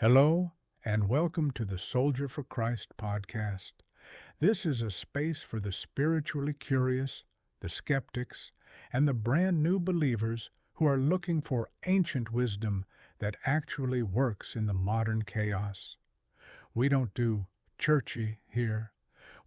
Hello, and welcome to the Soldier for Christ podcast. This is a space for the spiritually curious, the skeptics, and the brand new believers who are looking for ancient wisdom that actually works in the modern chaos. We don't do churchy here.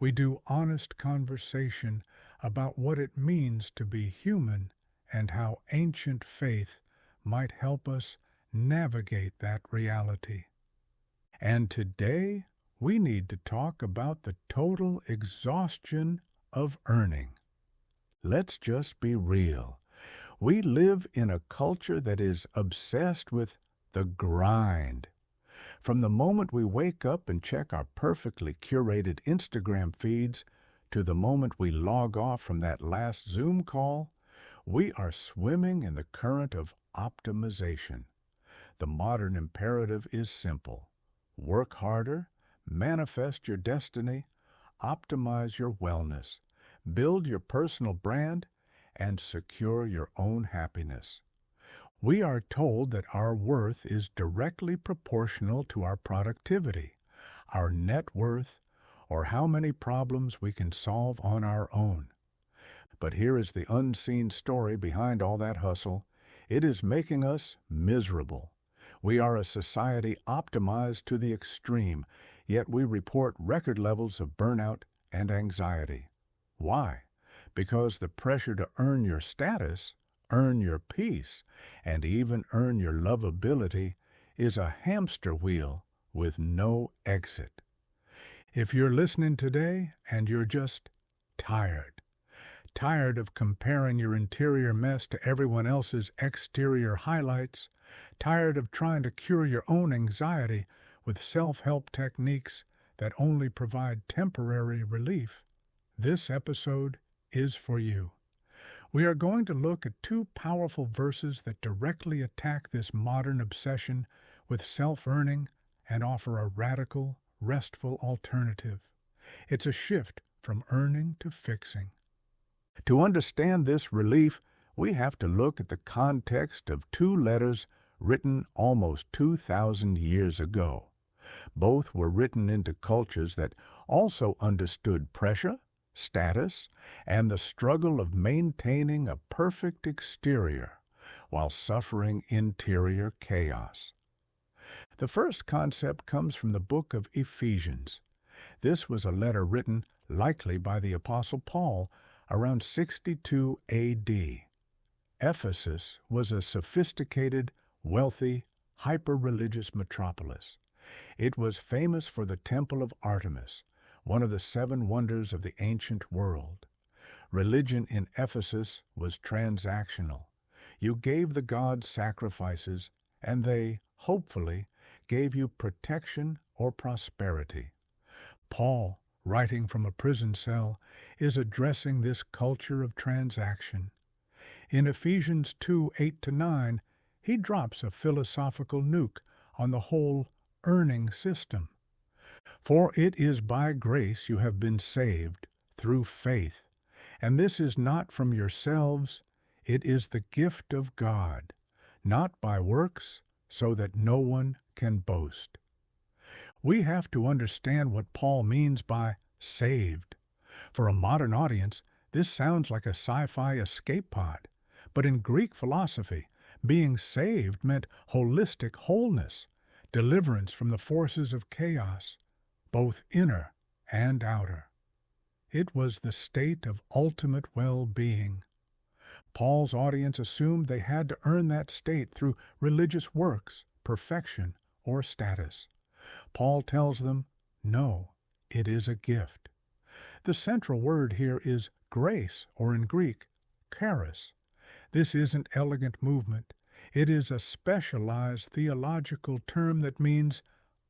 We do honest conversation about what it means to be human and how ancient faith might help us navigate that reality. And today, we need to talk about the total exhaustion of earning. Let's just be real. We live in a culture that is obsessed with the grind. From the moment we wake up and check our perfectly curated Instagram feeds to the moment we log off from that last Zoom call, we are swimming in the current of optimization. The modern imperative is simple. Work harder, manifest your destiny, optimize your wellness, build your personal brand, and secure your own happiness. We are told that our worth is directly proportional to our productivity, our net worth, or how many problems we can solve on our own. But here is the unseen story behind all that hustle. It is making us miserable. We are a society optimized to the extreme, yet we report record levels of burnout and anxiety. Why? Because the pressure to earn your status, earn your peace, and even earn your lovability is a hamster wheel with no exit. If you're listening today and you're just tired of comparing your interior mess to everyone else's exterior highlights, tired of trying to cure your own anxiety with self-help techniques that only provide temporary relief, this episode is for you. We are going to look at two powerful verses that directly attack this modern obsession with self-earning and offer a radical, restful alternative. It's a shift from earning to fixing. To understand this relief, we have to look at the context of two letters written almost 2,000 years ago. Both were written into cultures that also understood pressure, status, and the struggle of maintaining a perfect exterior while suffering interior chaos. The first concept comes from the book of Ephesians. This was a letter written likely by the Apostle Paul around 62 A.D. Ephesus was a sophisticated, wealthy, hyper-religious metropolis. It was famous for the Temple of Artemis, one of the seven wonders of the ancient world. Religion in Ephesus was transactional. You gave the gods sacrifices, and they, hopefully, gave you protection or prosperity. Paul, writing from a prison cell, is addressing this culture of transaction. In Ephesians 2:8-9, he drops a philosophical nuke on the whole earning system. For it is by grace you have been saved, through faith, and this is not from yourselves, it is the gift of God, not by works, so that no one can boast. We have to understand what Paul means by saved. For a modern audience, this sounds like a sci-fi escape pod, but in Greek philosophy, being saved meant holistic wholeness, deliverance from the forces of chaos, both inner and outer. It was the state of ultimate well-being. Paul's audience assumed they had to earn that state through religious works, perfection, or status. Paul tells them, no, it is a gift. The central word here is grace, or in Greek, charis. This isn't elegant movement. It is a specialized theological term that means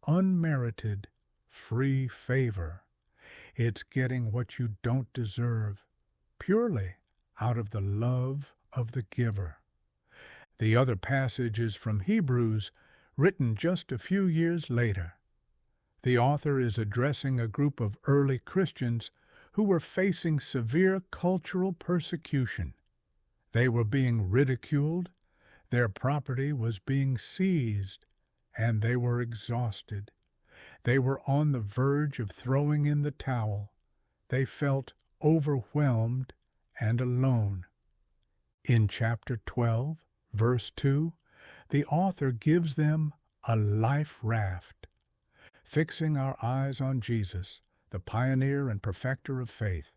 unmerited, free favor. It's getting what you don't deserve, purely out of the love of the giver. The other passage is from Hebrews, written just a few years later. The author is addressing a group of early Christians who were facing severe cultural persecution. They were being ridiculed, their property was being seized, and they were exhausted. They were on the verge of throwing in the towel. They felt overwhelmed and alone. In chapter 12, verse 2, the author gives them a life raft. Fixing our eyes on Jesus, the pioneer and perfecter of faith,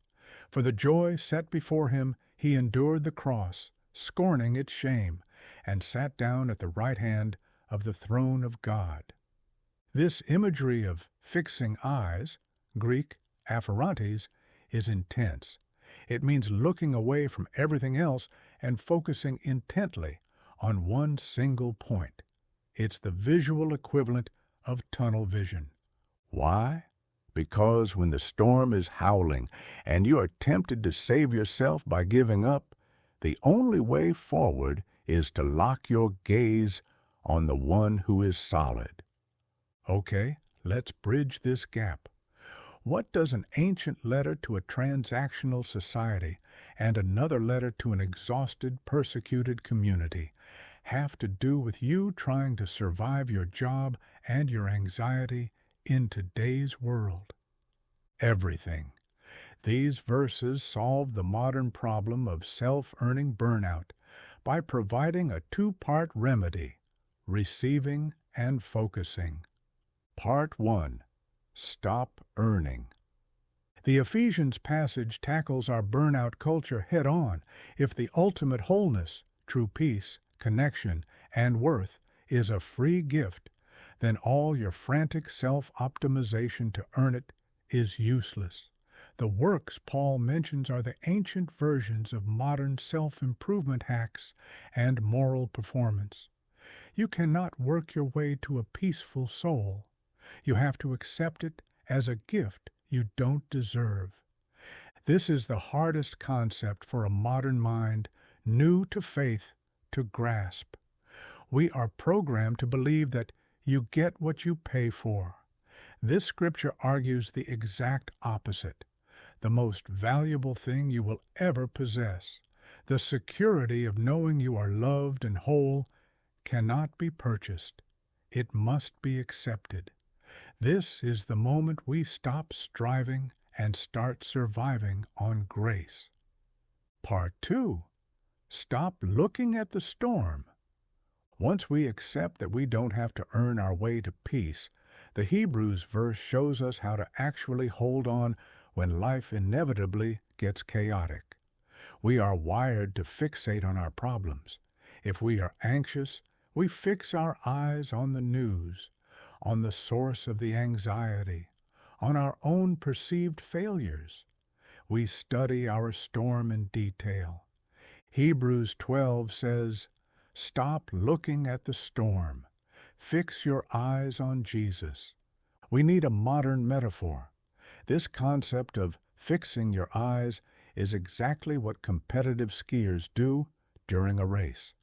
for the joy set before him, he endured the cross, scorning its shame, and sat down at the right hand of the throne of God. This imagery of fixing eyes, Greek aphorantes, is intense. It means looking away from everything else and focusing intently on one single point. It's the visual equivalent of tunnel vision. Why? Because when the storm is howling and you are tempted to save yourself by giving up, the only way forward is to lock your gaze on the one who is solid. Okay, let's bridge this gap. What does an ancient letter to a transactional society and another letter to an exhausted, persecuted community have to do with you trying to survive your job and your anxiety in today's world? Everything. These verses solve the modern problem of self-earning burnout by providing a two-part remedy: receiving and focusing. Part 1. Stop earning. The Ephesians passage tackles our burnout culture head-on. If the ultimate wholeness, true peace, connection, and worth is a free gift, then all your frantic self-optimization to earn it is useless. The works Paul mentions are the ancient versions of modern self-improvement hacks and moral performance. You cannot work your way to a peaceful soul. You have to accept it as a gift you don't deserve. This is the hardest concept for a modern mind, new to faith, to grasp. We are programmed to believe that you get what you pay for. This scripture argues the exact opposite. The most valuable thing you will ever possess, the security of knowing you are loved and whole, cannot be purchased. It must be accepted. This is the moment we stop striving and start surviving on grace. Part 2. Stop looking at the storm. Once we accept that we don't have to earn our way to peace, the Hebrews verse shows us how to actually hold on when life inevitably gets chaotic. We are wired to fixate on our problems. If we are anxious, we fix our eyes on the news, on the source of the anxiety, on our own perceived failures. We study our storm in detail. Hebrews 12 says, "Stop looking at the storm. Fix your eyes on Jesus." We need a modern metaphor. This concept of fixing your eyes is exactly what competitive skiers do during a race.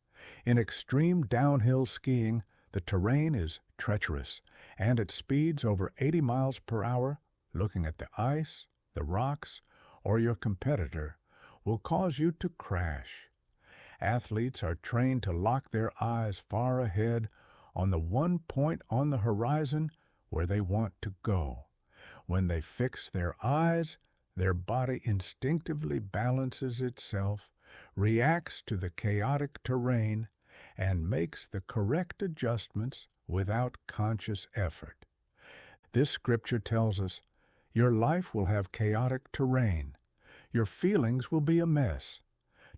In extreme downhill skiing, the terrain is treacherous, and at speeds over 80 miles per hour, looking at the ice, the rocks, or your competitor will cause you to crash. Athletes are trained to lock their eyes far ahead on the one point on the horizon where they want to go. When they fix their eyes, their body instinctively balances itself, reacts to the chaotic terrain, and makes the correct adjustments without conscious effort. This scripture tells us your life will have chaotic terrain. Your feelings will be a mess.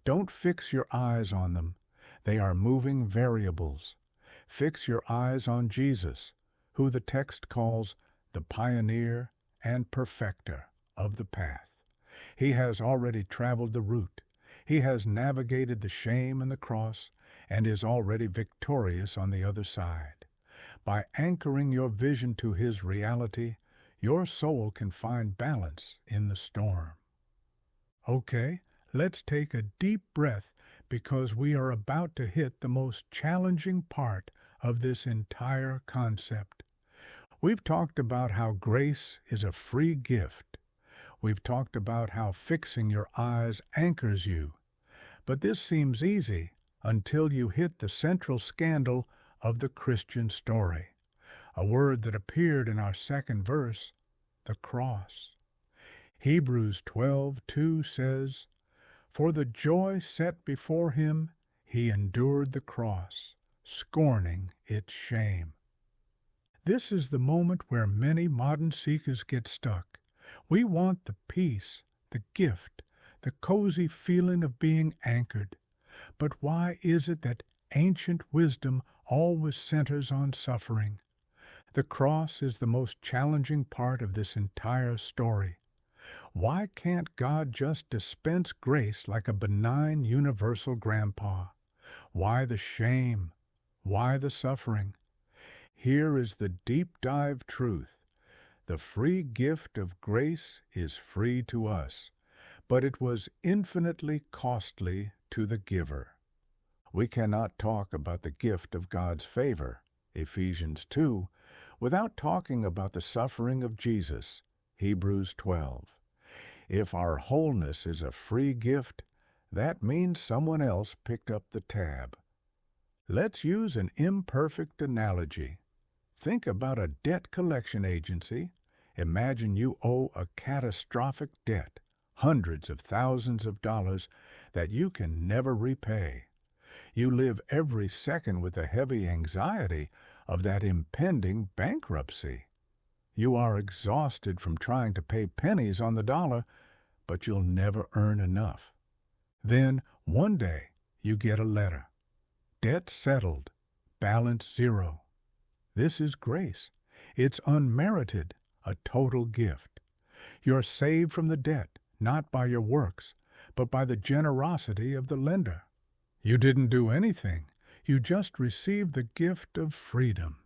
Don't fix your eyes on them. They are moving variables. Fix your eyes on Jesus, who the text calls the pioneer and perfecter of the path. He has already traveled the route. He has navigated the shame and the cross and is already victorious on the other side. By anchoring your vision to his reality, your soul can find balance in the storm. Okay, let's take a deep breath because we are about to hit the most challenging part of this entire concept. We've talked about how grace is a free gift. We've talked about how fixing your eyes anchors you. But this seems easy until you hit the central scandal of the Christian story, a word that appeared in our second verse, the cross. Hebrews 12:2 says, "For the joy set before him, he endured the cross, scorning its shame." This is the moment where many modern seekers get stuck. We want the peace, the gift, the cozy feeling of being anchored. But why is it that ancient wisdom always centers on suffering? The cross is the most challenging part of this entire story. Why can't God just dispense grace like a benign universal grandpa? Why the shame? Why the suffering? Here is the deep dive truth. The free gift of grace is free to us, but it was infinitely costly to the giver. We cannot talk about the gift of God's favor, Ephesians 2, without talking about the suffering of Jesus, Hebrews 12. If our wholeness is a free gift, that means someone else picked up the tab. Let's use an imperfect analogy. Think about a debt collection agency. Imagine you owe a catastrophic debt, hundreds of thousands of dollars, that you can never repay. You live every second with the heavy anxiety of that impending bankruptcy. You are exhausted from trying to pay pennies on the dollar, but you'll never earn enough. Then, one day, you get a letter. Debt settled, balance zero. This is grace. It's unmerited, a total gift. You're saved from the debt, not by your works, but by the generosity of the lender. You didn't do anything. You just received the gift of freedom.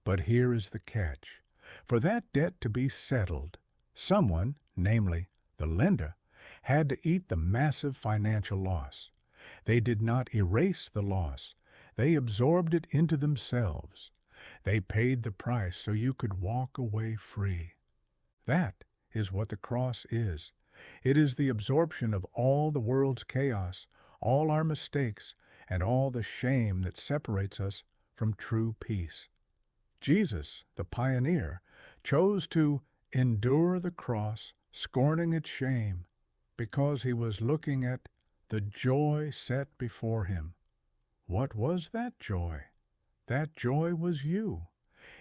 But here is the catch. For that debt to be settled, someone, namely the lender, had to eat the massive financial loss. They did not erase the loss. They absorbed it into themselves. They paid the price so you could walk away free. That is what the cross is. It is the absorption of all the world's chaos, all our mistakes, and all the shame that separates us from true peace. Jesus, the pioneer, chose to endure the cross, scorning its shame, because he was looking at the joy set before him. What was that joy? That joy was you.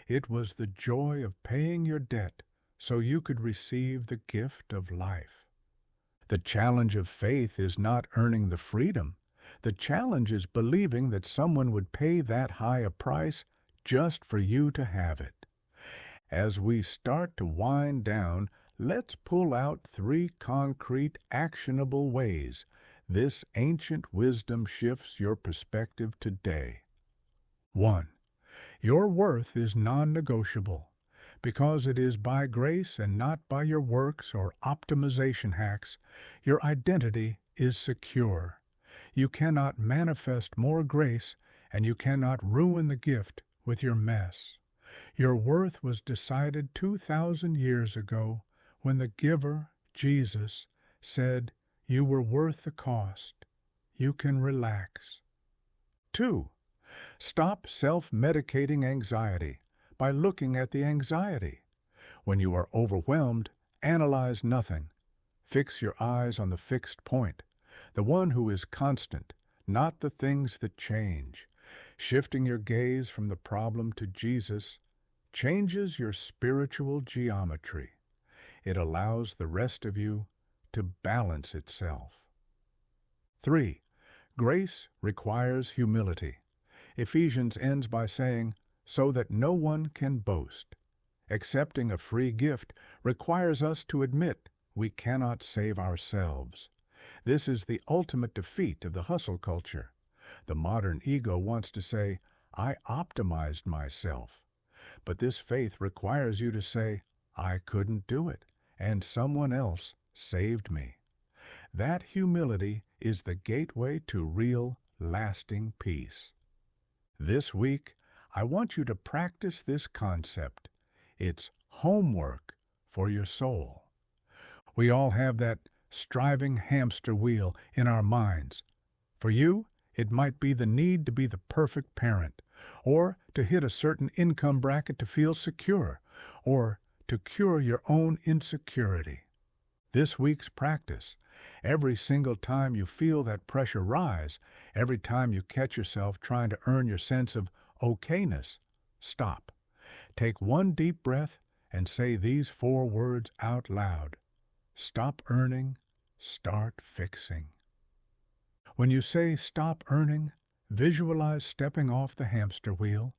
It was the joy of paying your debt so you could receive the gift of life. The challenge of faith is not earning the freedom. The challenge is believing that someone would pay that high a price just for you to have it. As we start to wind down, let's pull out 3 concrete, actionable ways this ancient wisdom shifts your perspective today. 1. Your worth is non-negotiable. Because it is by grace and not by your works or optimization hacks, your identity is secure. You cannot manifest more grace, and you cannot ruin the gift with your mess. Your worth was decided 2,000 years ago when the giver, Jesus, said, "You were worth the cost. You can relax." 2. Stop self-medicating anxiety by looking at the anxiety. When you are overwhelmed, analyze nothing. Fix your eyes on the fixed point, the one who is constant, not the things that change. Shifting your gaze from the problem to Jesus changes your spiritual geometry. It allows the rest of you to balance itself. 3. Grace requires humility. Ephesians ends by saying, "so that no one can boast." Accepting a free gift requires us to admit we cannot save ourselves. This is the ultimate defeat of the hustle culture. The modern ego wants to say, "I optimized myself." But this faith requires you to say, "I couldn't do it, and someone else saved me." That humility is the gateway to real, lasting peace. This week, I want you to practice this concept. It's homework for your soul. We all have that striving hamster wheel in our minds. For you, it might be the need to be the perfect parent, or to hit a certain income bracket to feel secure, or to cure your own insecurity. This week's practice, every single time you feel that pressure rise, every time you catch yourself trying to earn your sense of okayness, stop. Take one deep breath and say these 4 words out loud. Stop earning, start fixing. When you say stop earning, visualize stepping off the hamster wheel.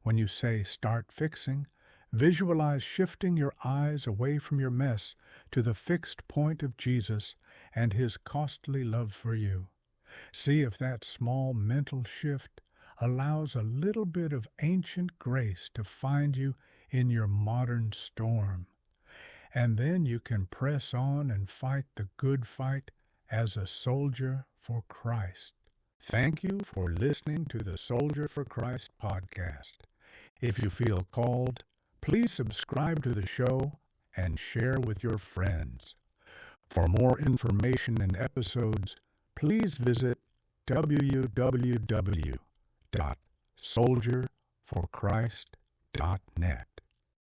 When you say start fixing, visualize shifting your eyes away from your mess to the fixed point of Jesus and His costly love for you. See if that small mental shift allows a little bit of ancient grace to find you in your modern storm. And then you can press on and fight the good fight as a soldier for Christ. Thank you for listening to the Soldier for Christ podcast. If you feel called, please subscribe to the show and share with your friends. For more information and episodes, please visit www.soldierforchrist.net.